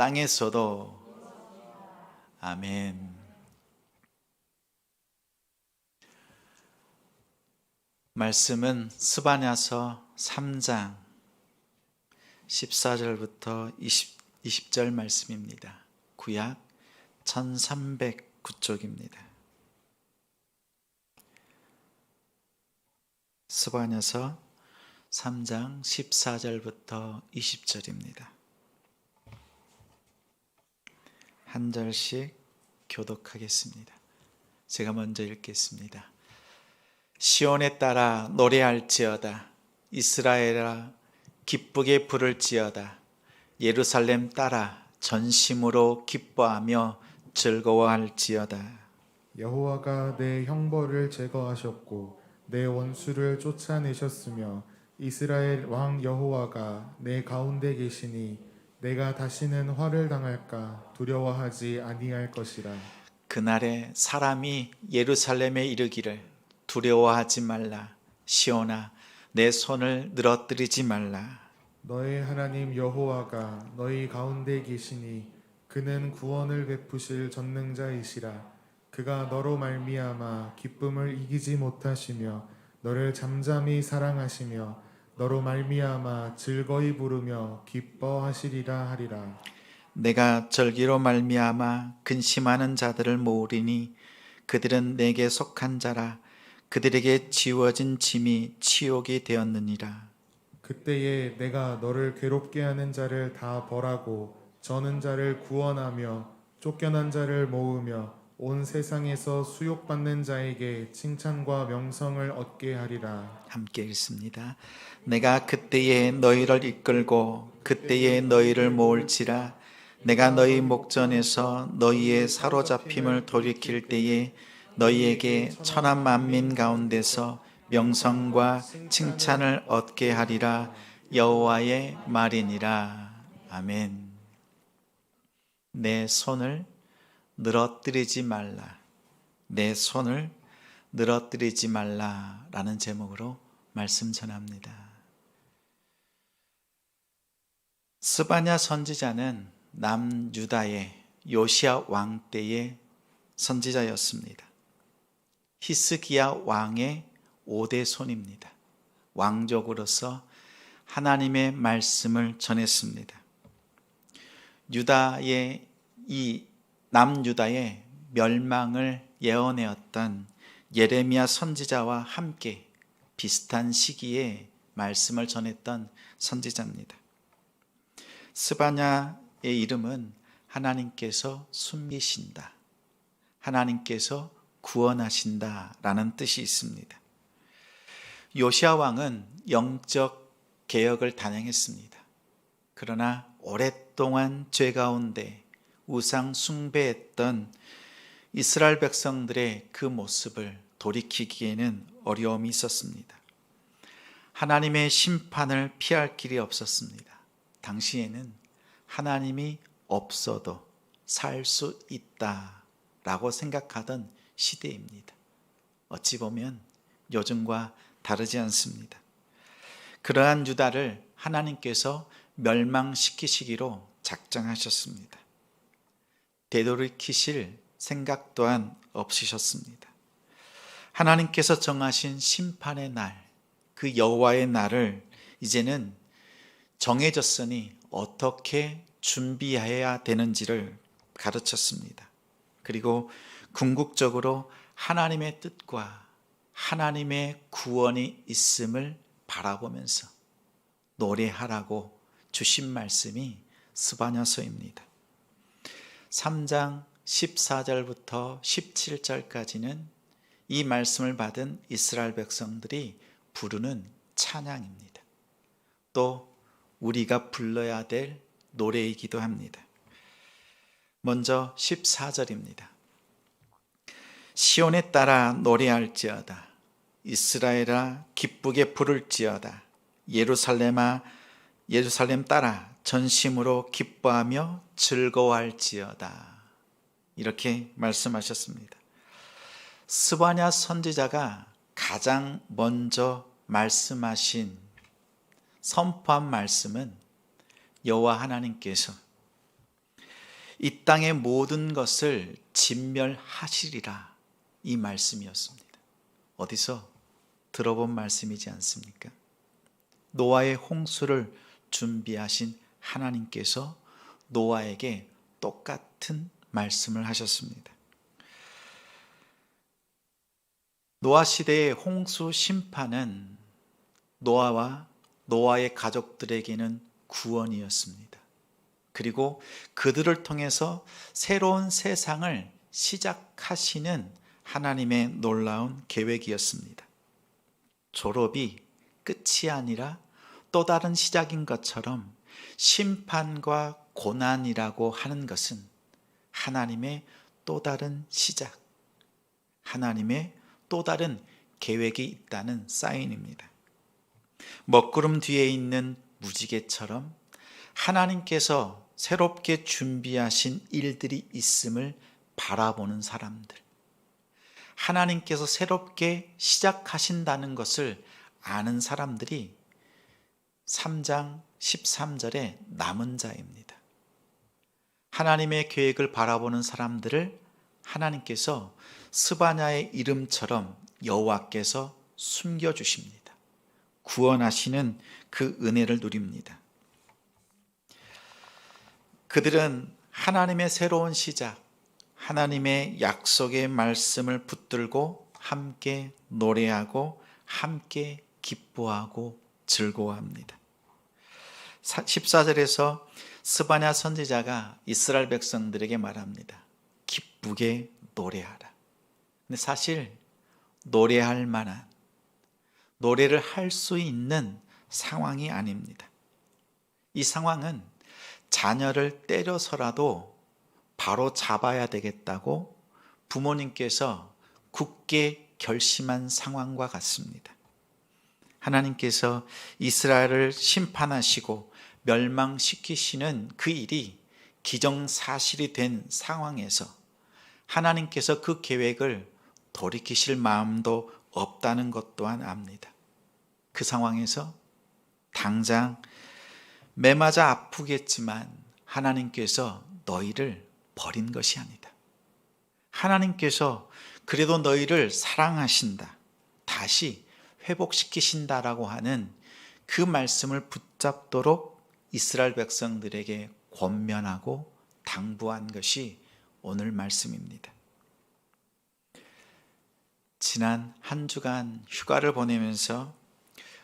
땅에서도. 아멘. 말씀은 스바냐서 3장 14절부터 20절 말씀입니다. 구약 1309쪽입니다. 스바냐서 3장 14절부터 20절입니다. 한 절씩 교독하겠습니다. 제가 먼저 읽겠습니다. 시온에 따라 노래할지어다. 이스라엘아 기쁘게 부를지어다. 예루살렘 따라 전심으로 기뻐하며 즐거워할지어다. 여호와가 내 형벌을 제거하셨고 내 원수를 쫓아내셨으며 이스라엘 왕 여호와가 내 가운데 계시니 내가 다시는 화를 당할까 두려워하지 아니할 것이라. 그날에 사람이 예루살렘에 이르기를 두려워하지 말라. 시온아 내 손을 늘어뜨리지 말라. 너의 하나님 여호와가 너희 가운데 계시니 그는 구원을 베푸실 전능자이시라. 그가 너로 말미암아 기쁨을 이기지 못하시며 너를 잠잠히 사랑하시며 너로 말미암아 즐거이 부르며 기뻐하시리라 하리라. 내가 절기로 말미암아 근심하는 자들을 모으리니 그들은 내게 속한 자라. 그들에게 지워진 짐이 치욕이 되었느니라. 그때에 내가 너를 괴롭게 하는 자를 다 벌하고 저는 자를 구원하며 쫓겨난 자를 모으며 온 세상에서 수욕받는 자에게 칭찬과 명성을 얻게 하리라. 함께 읽습니다. 내가 그때에 너희를 이끌고 그때에 너희를 모을지라. 내가 너희 목전에서 너희의 사로잡힘을 돌이킬 때에 너희에게 천한 만민 가운데서 명성과 칭찬을 얻게 하리라. 여호와의 말이니라. 아멘. 내 손을 늘어뜨리지 말라. 내 손을 늘어뜨리지 말라라는 제목으로 말씀 전합니다. 스바냐 선지자는 남유다의 요시야 왕 때의 선지자였습니다. 히스기야 왕의 5대 손입니다. 왕족으로서 하나님의 말씀을 전했습니다. 유다의 남유다의 멸망을 예언해왔던 예레미야 선지자와 함께 비슷한 시기에 말씀을 전했던 선지자입니다. 스바냐의 이름은 하나님께서 숨기신다, 하나님께서 구원하신다 라는 뜻이 있습니다. 요시야 왕은 영적 개혁을 단행했습니다. 그러나 오랫동안 죄 가운데 우상 숭배했던 이스라엘 백성들의 그 모습을 돌이키기에는 어려움이 있었습니다. 하나님의 심판을 피할 길이 없었습니다. 당시에는 하나님이 없어도 살 수 있다라고 생각하던 시대입니다. 어찌 보면 요즘과 다르지 않습니다. 그러한 유다를 하나님께서 멸망시키시기로 작정하셨습니다. 되돌이키실 생각 또한 없으셨습니다. 하나님께서 정하신 심판의 날, 그 여호와의 날을 이제는 정해졌으니 어떻게 준비해야 되는지를 가르쳤습니다. 그리고 궁극적으로 하나님의 뜻과 하나님의 구원이 있음을 바라보면서 노래하라고 주신 말씀이 스바냐서입니다. 3장 14절부터 17절까지는 이 말씀을 받은 이스라엘 백성들이 부르는 찬양입니다. 또 우리가 불러야 될 노래이기도 합니다. 먼저 14절입니다. 시온에 따라 노래할지어다. 이스라엘아 기쁘게 부를지어다. 예루살렘아 예루살렘 따라 전심으로 기뻐하며 즐거워할지어다. 이렇게 말씀하셨습니다. 스바냐 선지자가 가장 먼저 말씀하신 선포한 말씀은 여호와 하나님께서 이 땅의 모든 것을 진멸하시리라, 이 말씀이었습니다. 어디서 들어본 말씀이지 않습니까? 노아의 홍수를 준비하신 하나님께서 노아에게 똑같은 말씀을 하셨습니다. 노아 시대의 홍수 심판은 노아와 노아의 가족들에게는 구원이었습니다. 그리고 그들을 통해서 새로운 세상을 시작하시는 하나님의 놀라운 계획이었습니다. 졸업이 끝이 아니라 또 다른 시작인 것처럼 심판과 고난이라고 하는 것은 하나님의 또 다른 시작, 하나님의 또 다른 계획이 있다는 사인입니다. 먹구름 뒤에 있는 무지개처럼 하나님께서 새롭게 준비하신 일들이 있음을 바라보는 사람들, 하나님께서 새롭게 시작하신다는 것을 아는 사람들이 3장 13절의 남은 자입니다. 하나님의 계획을 바라보는 사람들을 하나님께서 스바냐의 이름처럼 여호와께서 숨겨주십니다. 구원하시는 그 은혜를 누립니다. 그들은 하나님의 새로운 시작, 하나님의 약속의 말씀을 붙들고 함께 노래하고 함께 기뻐하고 즐거워합니다. 14절에서 스바냐 선지자가 이스라엘 백성들에게 말합니다. 기쁘게 노래하라. 근데 사실 노래할 만한, 노래를 할 수 있는 상황이 아닙니다. 이 상황은 자녀를 때려서라도 바로 잡아야 되겠다고 부모님께서 굳게 결심한 상황과 같습니다. 하나님께서 이스라엘을 심판하시고 멸망시키시는 그 일이 기정사실이 된 상황에서 하나님께서 그 계획을 돌이키실 마음도 없다는 것 또한 압니다. 그 상황에서 당장 매맞아 아프겠지만 하나님께서 너희를 버린 것이 아니다. 하나님께서 그래도 너희를 사랑하신다, 다시 회복시키신다라고 하는 그 말씀을 붙잡도록 이스라엘 백성들에게 권면하고 당부한 것이 오늘 말씀입니다. 지난 한 주간 휴가를 보내면서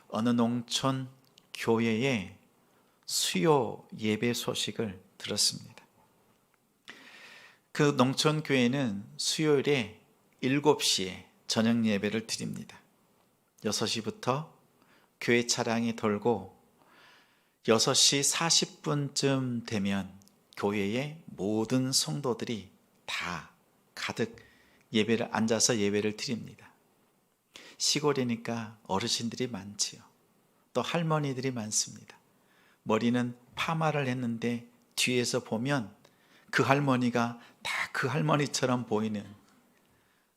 어느 농촌 교회에 수요 예배 소식을 들었습니다. 그 농촌 교회는 수요일에 7시에 저녁 예배를 드립니다. 6시부터 교회 차량이 돌고 6시 40분쯤 되면 교회의 모든 성도들이 다 가득 예배를 앉아서 예배를 드립니다. 시골이니까 어르신들이 많지요. 또 할머니들이 많습니다. 머리는 파마를 했는데 뒤에서 보면 그 할머니가 다 그 할머니처럼 보이는,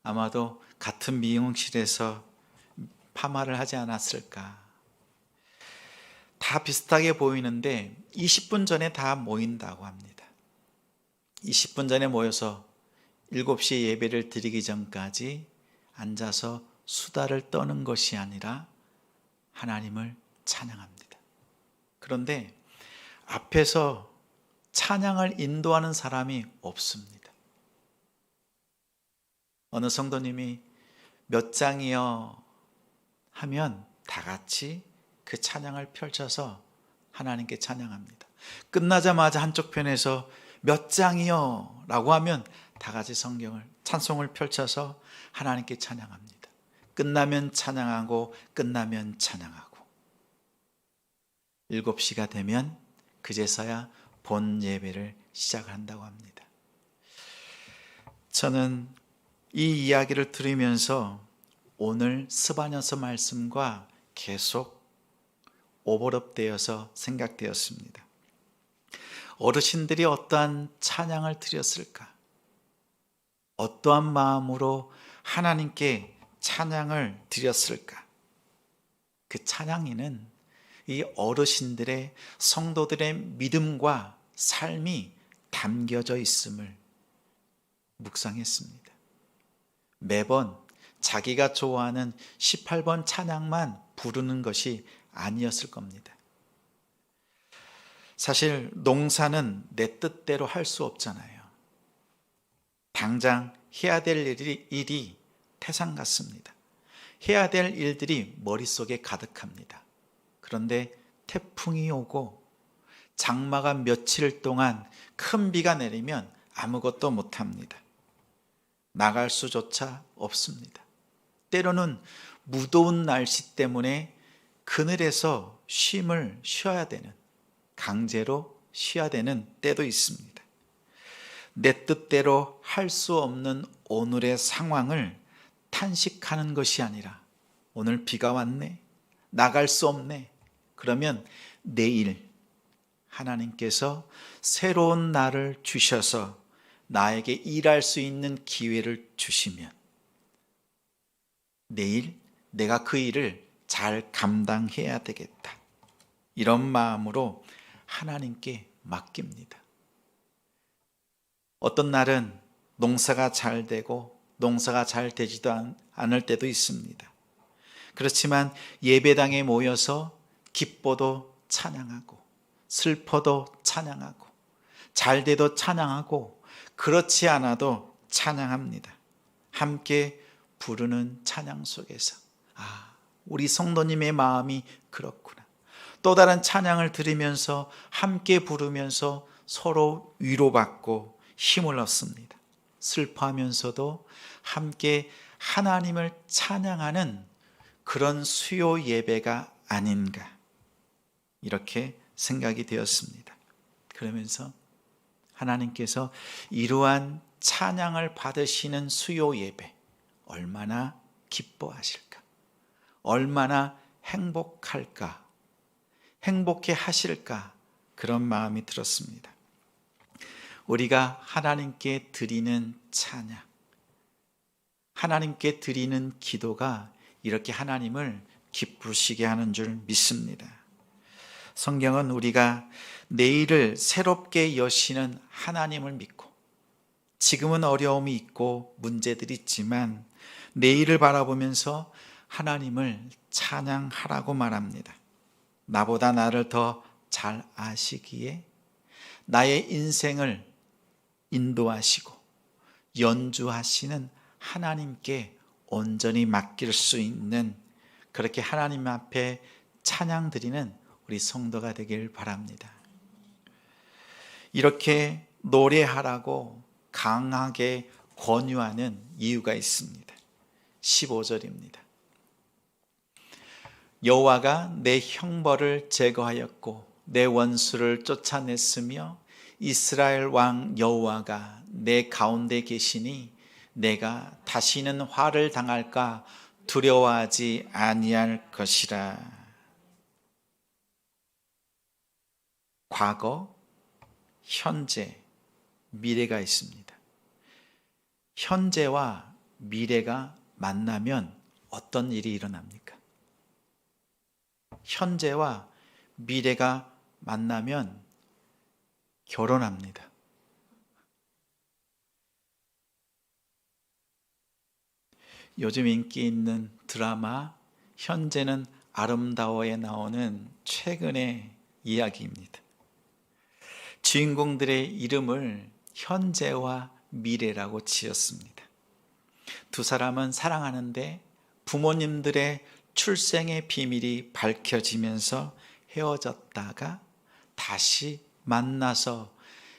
아마도 같은 미용실에서 파마를 하지 않았을까. 다 비슷하게 보이는데 20분 전에 다 모인다고 합니다. 20분 전에 모여서 7시에 예배를 드리기 전까지 앉아서 수다를 떠는 것이 아니라 하나님을 찬양합니다. 그런데 앞에서 찬양을 인도하는 사람이 없습니다. 어느 성도님이 몇 장이요 하면 다 같이 그 찬양을 펼쳐서 하나님께 찬양합니다. 끝나자마자 한쪽 편에서 몇 장이요 라고 하면 다 같이 성경을, 찬송을 펼쳐서 하나님께 찬양합니다. 끝나면 찬양하고 끝나면 찬양하고 7시가 되면 그제서야 본 예배를 시작한다고 합니다. 저는 이 이야기를 들으면서 오늘 스바냐서 말씀과 계속 오버랩되어서 생각되었습니다. 어르신들이 어떠한 찬양을 드렸을까? 어떠한 마음으로 하나님께 찬양을 드렸을까? 그 찬양에는 이 어르신들의, 성도들의 믿음과 삶이 다 담겨져 있음을 묵상했습니다. 매번 자기가 좋아하는 18번 찬양만 부르는 것이 아니었을 겁니다. 사실 농사는 내 뜻대로 할 수 없잖아요. 당장 해야 될 일이 태산 같습니다. 해야 될 일들이 머릿속에 가득합니다. 그런데 태풍이 오고 장마가 며칠 동안 큰 비가 내리면 아무것도 못합니다. 나갈 수조차 없습니다. 때로는 무더운 날씨 때문에 그늘에서 쉼을 쉬어야 되는, 강제로 쉬어야 되는 때도 있습니다. 내 뜻대로 할 수 없는 오늘의 상황을 탄식하는 것이 아니라 오늘 비가 왔네, 나갈 수 없네, 그러면 내일 하나님께서 새로운 날을 주셔서 나에게 일할 수 있는 기회를 주시면 내일 내가 그 일을 잘 감당해야 되겠다, 이런 마음으로 하나님께 맡깁니다. 어떤 날은 농사가 잘 되고 농사가 잘 되지도 않을 때도 있습니다. 그렇지만 예배당에 모여서 기뻐도 찬양하고 슬퍼도 찬양하고 잘 돼도 찬양하고 그렇지 않아도 찬양합니다. 함께 부르는 찬양 속에서 우리 성도님의 마음이 그렇구나. 또 다른 찬양을 들으면서 함께 부르면서 서로 위로받고 힘을 얻습니다. 슬퍼하면서도 함께 하나님을 찬양하는 그런 수요 예배가 아닌가, 이렇게 생각이 되었습니다. 그러면서 하나님께서 이러한 찬양을 받으시는 수요 예배 얼마나 기뻐하실까, 얼마나 행복할까, 행복해 하실까, 그런 마음이 들었습니다. 우리가 하나님께 드리는 찬양, 하나님께 드리는 기도가 이렇게 하나님을 기쁘시게 하는 줄 믿습니다. 성경은 우리가 내일을 새롭게 여시는 하나님을 믿고, 지금은 어려움이 있고 문제들이 있지만 내일을 바라보면서 하나님을 찬양하라고 말합니다. 나보다 나를 더 잘 아시기에 나의 인생을 인도하시고 연주하시는 하나님께 온전히 맡길 수 있는, 그렇게 하나님 앞에 찬양 드리는 우리 성도가 되길 바랍니다. 이렇게 노래하라고 강하게 권유하는 이유가 있습니다. 15절입니다. 여호와가 내 형벌을 제거하였고 내 원수를 쫓아냈으며 이스라엘 왕 여호와가 내 가운데 계시니 내가 다시는 화를 당할까 두려워하지 아니할 것이라. 과거, 현재, 미래가 있습니다. 현재와 미래가 만나면 어떤 일이 일어납니까? 현재와 미래가 만나면 결혼합니다. 요즘 인기 있는 드라마 현재는 아름다워에 나오는 최근의 이야기입니다. 주인공들의 이름을 현재와 미래라고 지었습니다. 두 사람은 사랑하는데 부모님들의 출생의 비밀이 밝혀지면서 헤어졌다가 다시 만나서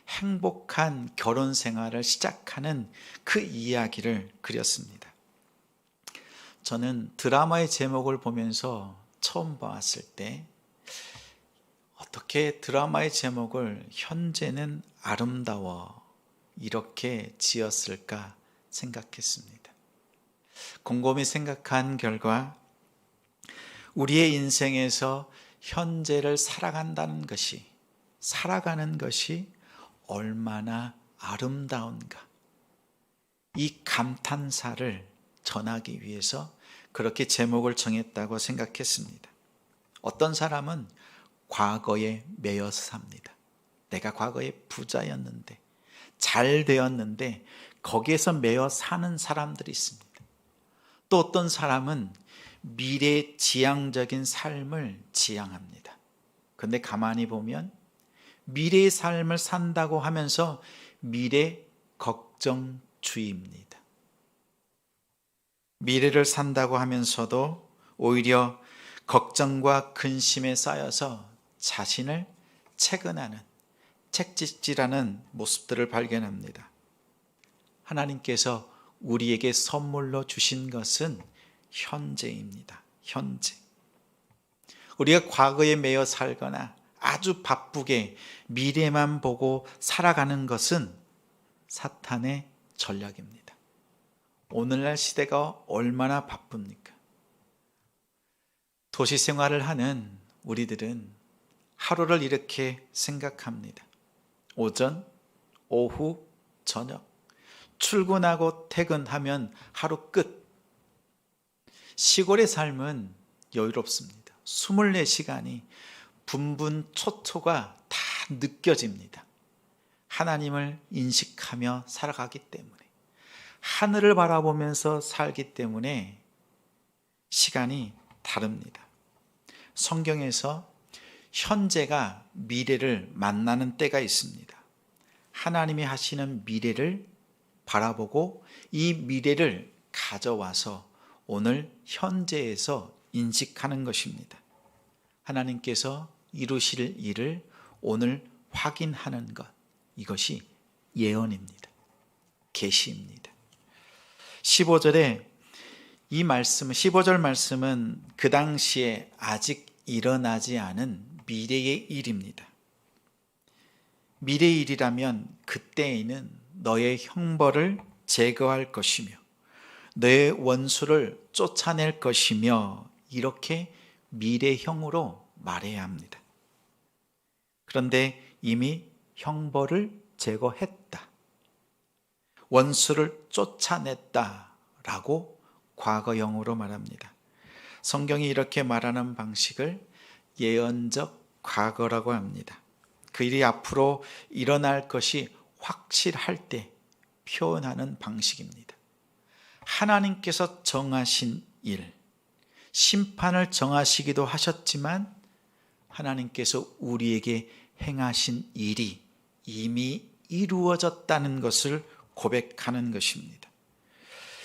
행복한 결혼 생활을 시작하는 그 이야기를 그렸습니다. 저는 드라마의 제목을 보면서 처음 봤을 때 어떻게 드라마의 제목을 현재는 아름다워 이렇게 지었을까 생각했습니다. 곰곰이 생각한 결과 우리의 인생에서 현재를 살아가는 것이 얼마나 아름다운가, 이 감탄사를 전하기 위해서 그렇게 제목을 정했다고 생각했습니다. 어떤 사람은 과거에 매여서 삽니다. 내가 과거에 부자였는데 잘 되었는데 거기에서 매여 사는 사람들이 있습니다. 또 어떤 사람은 미래지향적인 삶을 지향합니다. 그런데 가만히 보면 미래의 삶을 산다고 하면서 미래 걱정주의입니다. 미래를 산다고 하면서도 오히려 걱정과 근심에 쌓여서 자신을 채근하는, 책짓질하는 모습들을 발견합니다. 하나님께서 우리에게 선물로 주신 것은 현재입니다. 현재. 우리가 과거에 매여 살거나 아주 바쁘게 미래만 보고 살아가는 것은 사탄의 전략입니다. 오늘날 시대가 얼마나 바쁩니까? 도시 생활을 하는 우리들은 하루를 이렇게 생각합니다. 오전, 오후, 저녁. 출근하고 퇴근하면 하루 끝. 시골의 삶은 여유롭습니다. 24시간이 분분초초가 다 느껴집니다. 하나님을 인식하며 살아가기 때문에, 하늘을 바라보면서 살기 때문에 시간이 다릅니다. 성경에서 현재가 미래를 만나는 때가 있습니다. 하나님이 하시는 미래를 바라보고 이 미래를 가져와서 오늘 현재에서 인식하는 것입니다. 하나님께서 이루실 일을 오늘 확인하는 것, 이것이 예언입니다. 계시입니다. 15절에 이 말씀은, 15절 말씀은 그 당시에 아직 일어나지 않은 미래의 일입니다. 미래의 일이라면 그때에는 너의 형벌을 제거할 것이며 너의 원수를 쫓아낼 것이며, 이렇게 미래형으로 말해야 합니다. 그런데 이미 형벌을 제거했다, 원수를 쫓아냈다라고 과거형으로 말합니다. 성경이 이렇게 말하는 방식을 예언적 과거라고 합니다. 그 일이 앞으로 일어날 것이 확실할 때 표현하는 방식입니다. 하나님께서 정하신 일, 심판을 정하시기도 하셨지만 하나님께서 우리에게 행하신 일이 이미 이루어졌다는 것을 고백하는 것입니다.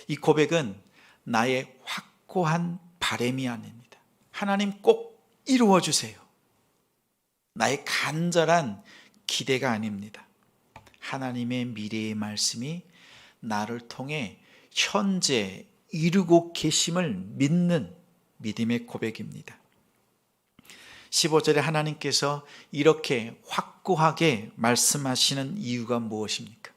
이 고백은 나의 확고한 바람이 아닙니다. 하나님 꼭 이루어 주세요, 나의 간절한 기대가 아닙니다. 하나님의 미래의 말씀이 나를 통해 현재 이루고 계심을 믿는 믿음의 고백입니다. 15절에 하나님께서 이렇게 확고하게 말씀하시는 이유가 무엇입니까?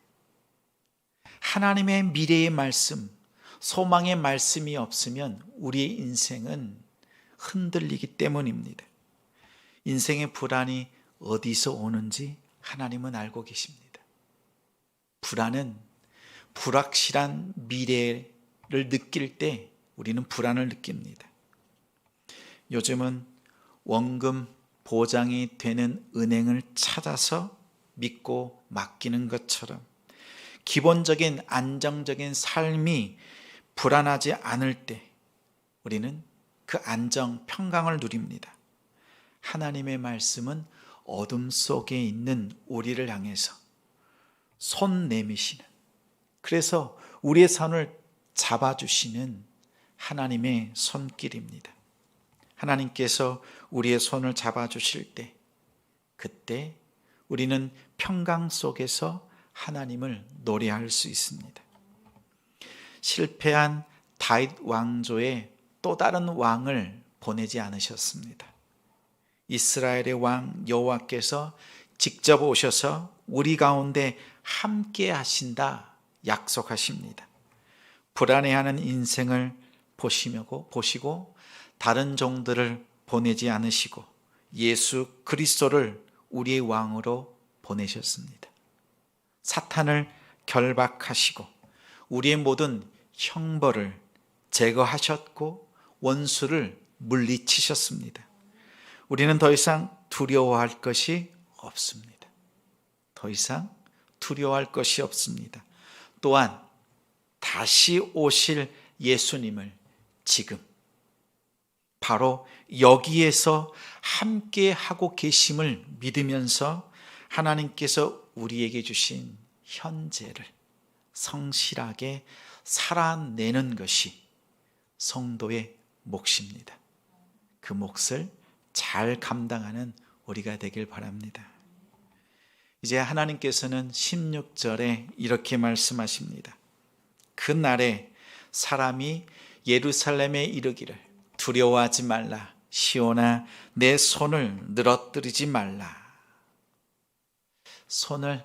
하나님의 미래의 말씀, 소망의 말씀이 없으면 우리의 인생은 흔들리기 때문입니다. 인생의 불안이 어디서 오는지 하나님은 알고 계십니다. 불안은 불확실한 미래를 느낄 때 우리는 불안을 느낍니다. 요즘은 원금 보장이 되는 은행을 찾아서 믿고 맡기는 것처럼 기본적인 안정적인 삶이 불안하지 않을 때 우리는 그 안정, 평강을 누립니다. 하나님의 말씀은 어둠 속에 있는 우리를 향해서 손 내미시는, 그래서 우리의 손을 잡아주시는 하나님의 손길입니다. 하나님께서 우리의 손을 잡아주실 때, 그때 우리는 평강 속에서 하나님을 노래할 수 있습니다. 실패한 다윗 왕조에 또 다른 왕을 보내지 않으셨습니다. 이스라엘의 왕 여호와께서 직접 오셔서 우리 가운데 함께 하신다 약속하십니다. 불안해하는 인생을 보시고 다른 종들을 보내지 않으시고 예수 그리스도를 우리의 왕으로 보내셨습니다. 사탄을 결박하시고 우리의 모든 형벌을 제거하셨고 원수를 물리치셨습니다. 우리는 더 이상 두려워할 것이 없습니다. 더 이상 두려워할 것이 없습니다. 또한 다시 오실 예수님을 지금 바로 여기에서 함께 하고 계심을 믿으면서 하나님께서 우리에게 주신 현재를 성실하게 살아내는 것이 성도의 몫입니다. 그 몫을 잘 감당하는 우리가 되길 바랍니다. 이제 하나님께서는 16절에 이렇게 말씀하십니다. 그날에 사람이 예루살렘에 이르기를 두려워하지 말라. 시온아 내 손을 늘어뜨리지 말라. 손을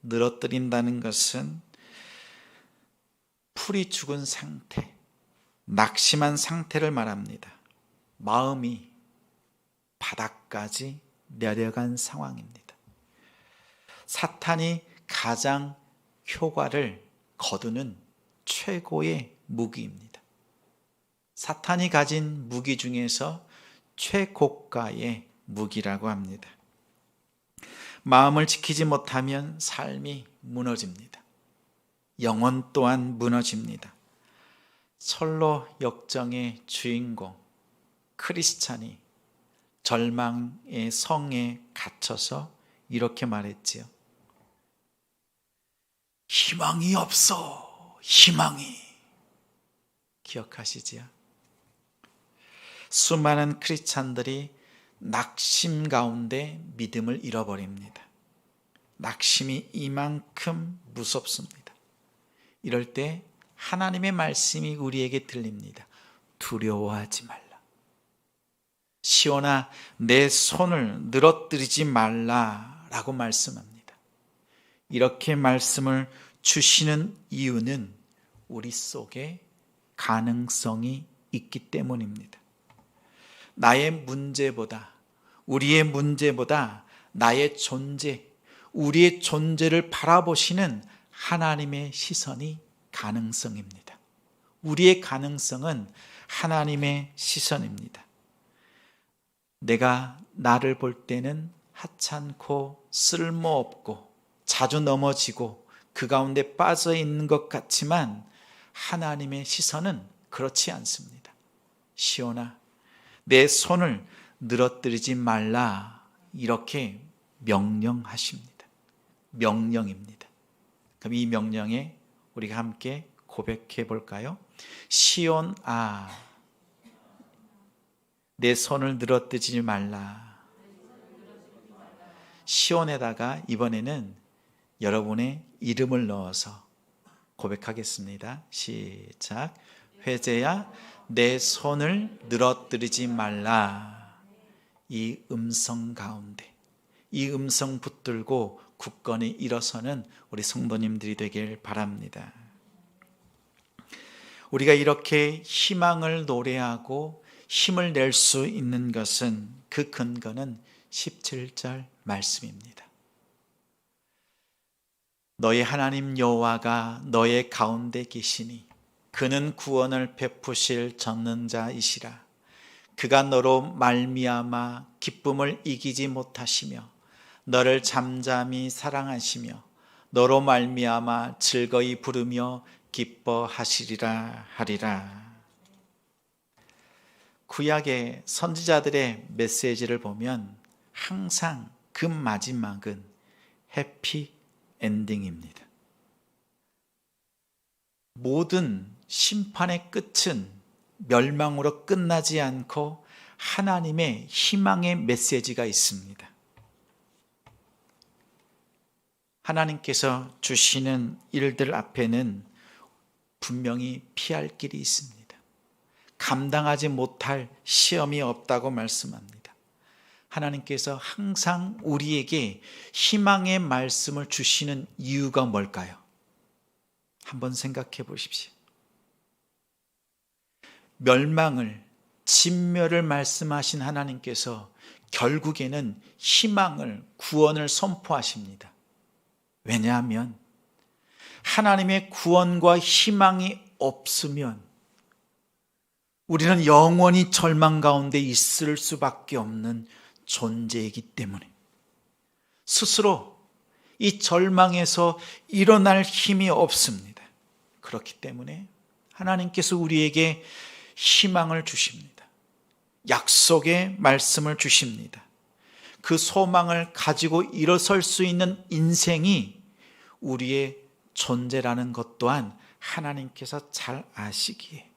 늘어뜨린다는 것은 풀이 죽은 상태, 낙심한 상태를 말합니다. 마음이 바닥까지 내려간 상황입니다. 사탄이 가장 효과를 거두는 최고의 무기입니다. 사탄이 가진 무기 중에서 최고가의 무기라고 합니다. 마음을 지키지 못하면 삶이 무너집니다. 영혼 또한 무너집니다. 철로 역정의 주인공 크리스찬이 절망의 성에 갇혀서 이렇게 말했지요. 희망이 없어. 희망이. 기억하시지요? 수많은 크리스찬들이 낙심 가운데 믿음을 잃어버립니다. 낙심이 이만큼 무섭습니다. 이럴 때 하나님의 말씀이 우리에게 들립니다. 두려워하지 말라. 시온아 내 손을 늘어뜨리지 말라라고 말씀합니다. 이렇게 말씀을 주시는 이유는 우리 속에 가능성이 있기 때문입니다. 나의 문제보다, 우리의 문제보다 나의 존재, 우리의 존재를 바라보시는 하나님의 시선이 가능성입니다. 우리의 가능성은 하나님의 시선입니다. 내가 나를 볼 때는 하찮고 쓸모없고 자주 넘어지고 그 가운데 빠져 있는 것 같지만 하나님의 시선은 그렇지 않습니다. 시온아 내 손을 늘어뜨리지 말라 이렇게 명령하십니다. 명령입니다. 그럼 이 명령에 우리가 함께 고백해 볼까요? 시온아 내 손을 늘어뜨리지 말라. 시온에다가 이번에는 여러분의 이름을 넣어서 고백하겠습니다. 시작. 회제야 내 손을 늘어뜨리지 말라. 이 음성 가운데 이 음성 붙들고 굳건히 일어서는 우리 성도님들이 되길 바랍니다. 우리가 이렇게 희망을 노래하고 힘을 낼 수 있는 것은 그 근거는 17절 말씀입니다. 너의 하나님 여호와가 너의 가운데 계시니 그는 구원을 베푸실 전능자이시라. 그가 너로 말미암아 기쁨을 이기지 못하시며 너를 잠잠히 사랑하시며 너로 말미암아 즐거이 부르며 기뻐하시리라 하리라. 구약의 선지자들의 메시지를 보면 항상 그 마지막은 해피 엔딩입니다. 모든 심판의 끝은 멸망으로 끝나지 않고 하나님의 희망의 메시지가 있습니다. 하나님께서 주시는 일들 앞에는 분명히 피할 길이 있습니다. 감당하지 못할 시험이 없다고 말씀합니다. 하나님께서 항상 우리에게 희망의 말씀을 주시는 이유가 뭘까요? 한번 생각해 보십시오. 멸망을, 진멸을 말씀하신 하나님께서 결국에는 희망을, 구원을 선포하십니다. 왜냐하면 하나님의 구원과 희망이 없으면 우리는 영원히 절망 가운데 있을 수밖에 없는 존재이기 때문에 스스로 이 절망에서 일어날 힘이 없습니다. 그렇기 때문에 하나님께서 우리에게 희망을 주십니다. 약속의 말씀을 주십니다. 그 소망을 가지고 일어설 수 있는 인생이 우리의 존재라는 것 또한 하나님께서 잘 아시기에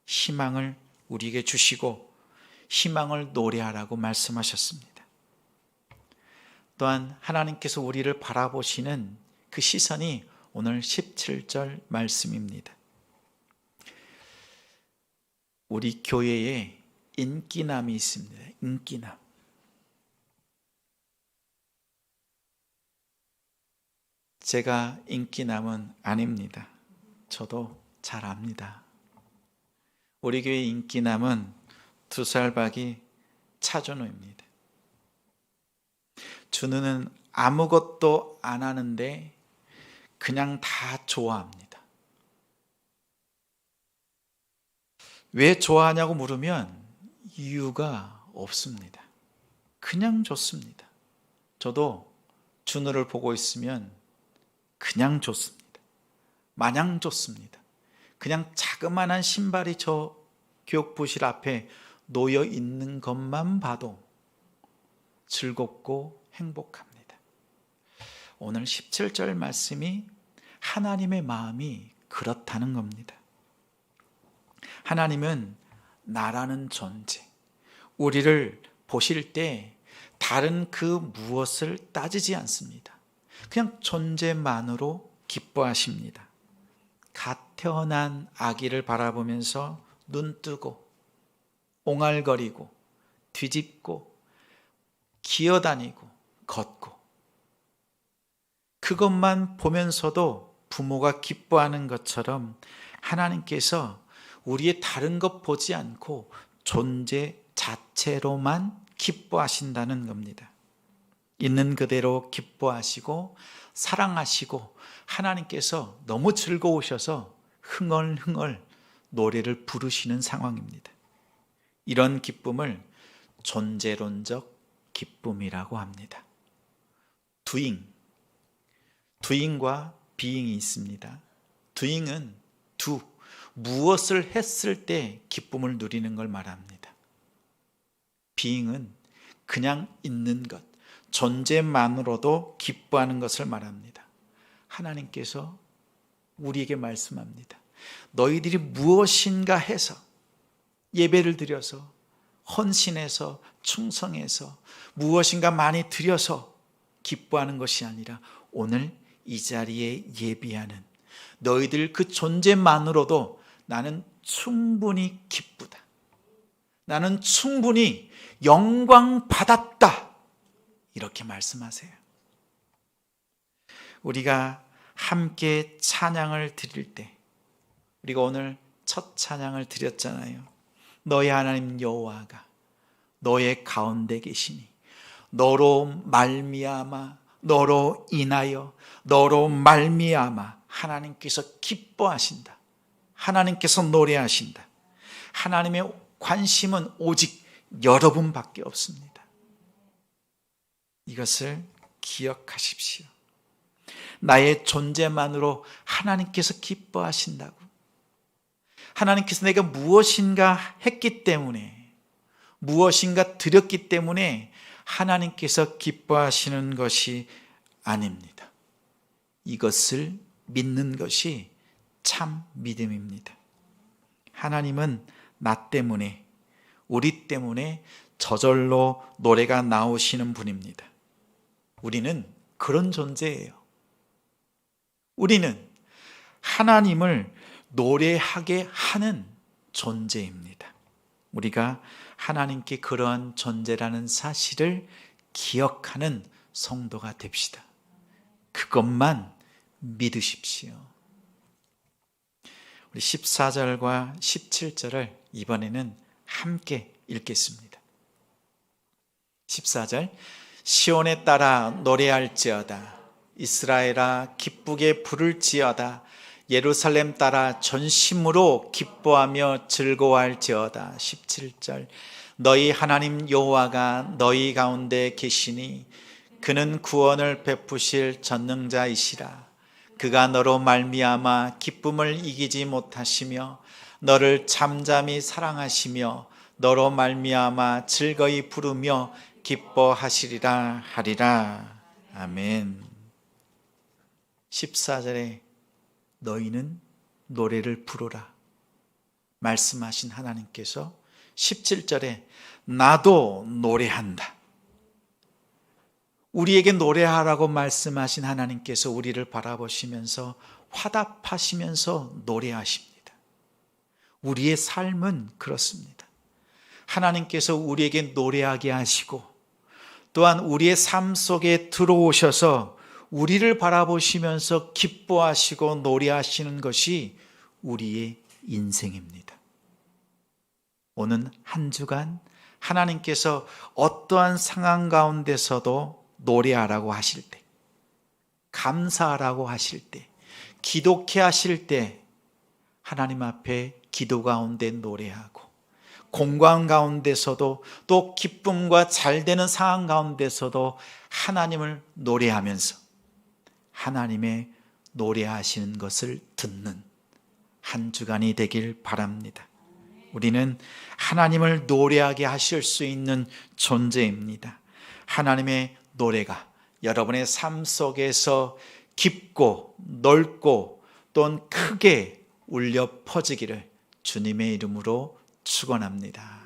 희망을 우리에게 주시고 희망을 노래하라고 말씀하셨습니다. 또한 하나님께서 우리를 바라보시는 그 시선이 오늘 17절 말씀입니다. 우리 교회에 인기남이 있습니다. 인기남. 제가 인기남은 아닙니다. 저도 잘 압니다. 우리 교회 인기남은 2살박이 차준우입니다. 준우는 아무것도 안 하는데 그냥 다 좋아합니다. 왜 좋아하냐고 물으면 이유가 없습니다. 그냥 좋습니다. 저도 준우를 보고 있으면 그냥 좋습니다. 마냥 좋습니다. 그냥 자그마한 신발이 저 교육부실 앞에 놓여 있는 것만 봐도 즐겁고 행복합니다. 오늘 17절 말씀이 하나님의 마음이 그렇다는 겁니다. 하나님은 나라는 존재, 우리를 보실 때 다른 그 무엇을 따지지 않습니다. 그냥 존재만으로 기뻐하십니다. 갓 태어난 아기를 바라보면서 눈 뜨고 옹알거리고 뒤집고 기어다니고 걷고 그것만 보면서도 부모가 기뻐하는 것처럼 하나님께서 우리의 다른 것 보지 않고 존재 자체로만 기뻐하신다는 겁니다. 있는 그대로 기뻐하시고 사랑하시고 하나님께서 너무 즐거우셔서 흥얼흥얼 노래를 부르시는 상황입니다. 이런 기쁨을 존재론적 기쁨이라고 합니다. doing과 being이 있습니다. doing은 무엇을 했을 때 기쁨을 누리는 걸 말합니다. being은 그냥 있는 것, 존재만으로도 기뻐하는 것을 말합니다. 하나님께서 우리에게 말씀합니다. 너희들이 무엇인가 해서 예배를 드려서 헌신해서 충성해서 무엇인가 많이 드려서 기뻐하는 것이 아니라 오늘 이 자리에 예비하는 너희들 그 존재만으로도 나는 충분히 기쁘다. 나는 충분히 영광 받았다. 이렇게 말씀하세요. 우리가 함께 찬양을 드릴 때 우리가 오늘 첫 찬양을 드렸잖아요. 너의 하나님 여호와가 너의 가운데 계시니 너로 말미암아 너로 인하여 너로 말미암아 하나님께서 기뻐하신다. 하나님께서 노래하신다. 하나님의 관심은 오직 여러분밖에 없습니다. 이것을 기억하십시오. 나의 존재만으로 하나님께서 기뻐하신다고. 하나님께서 내가 무엇인가 했기 때문에 무엇인가 드렸기 때문에 하나님께서 기뻐하시는 것이 아닙니다. 이것을 믿는 것이 참 믿음입니다. 하나님은 나 때문에 우리 때문에 저절로 노래가 나오시는 분입니다. 우리는 그런 존재예요. 우리는 하나님을 노래하게 하는 존재입니다. 우리가 하나님께 그러한 존재라는 사실을 기억하는 성도가 됩시다. 그것만 믿으십시오. 우리 14절과 17절을 이번에는 함께 읽겠습니다. 14절 시온에 따라 노래할지어다. 이스라엘아 기쁘게 부를지어다. 예루살렘 따라 전심으로 기뻐하며 즐거워할지어다. 17절 너희 하나님 여호와가 너희 가운데 계시니 그는 구원을 베푸실 전능자이시라. 그가 너로 말미암아 기쁨을 이기지 못하시며 너를 잠잠히 사랑하시며 너로 말미암아 즐거이 부르며 기뻐하시리라 하리라. 아멘. 14절에 너희는 노래를 부르라 말씀하신 하나님께서 17절에 나도 노래한다. 우리에게 노래하라고 말씀하신 하나님께서 우리를 바라보시면서 화답하시면서 노래하십니다. 우리의 삶은 그렇습니다. 하나님께서 우리에게 노래하게 하시고 또한 우리의 삶 속에 들어오셔서 우리를 바라보시면서 기뻐하시고 노래하시는 것이 우리의 인생입니다. 오는 한 주간 하나님께서 어떠한 상황 가운데서도 노래하라고 하실 때, 감사하라고 하실 때, 기독해 하실 때 하나님 앞에 기도 가운데 노래하고 공강 가운데서도 또 기쁨과 잘 되는 상황 가운데서도 하나님을 노래하면서 하나님의 노래하시는 것을 듣는 한 주간이 되길 바랍니다. 우리는 하나님을 노래하게 하실 수 있는 존재입니다. 하나님의 노래가 여러분의 삶 속에서 깊고 넓고 또는 크게 울려 퍼지기를 주님의 이름으로 축원합니다.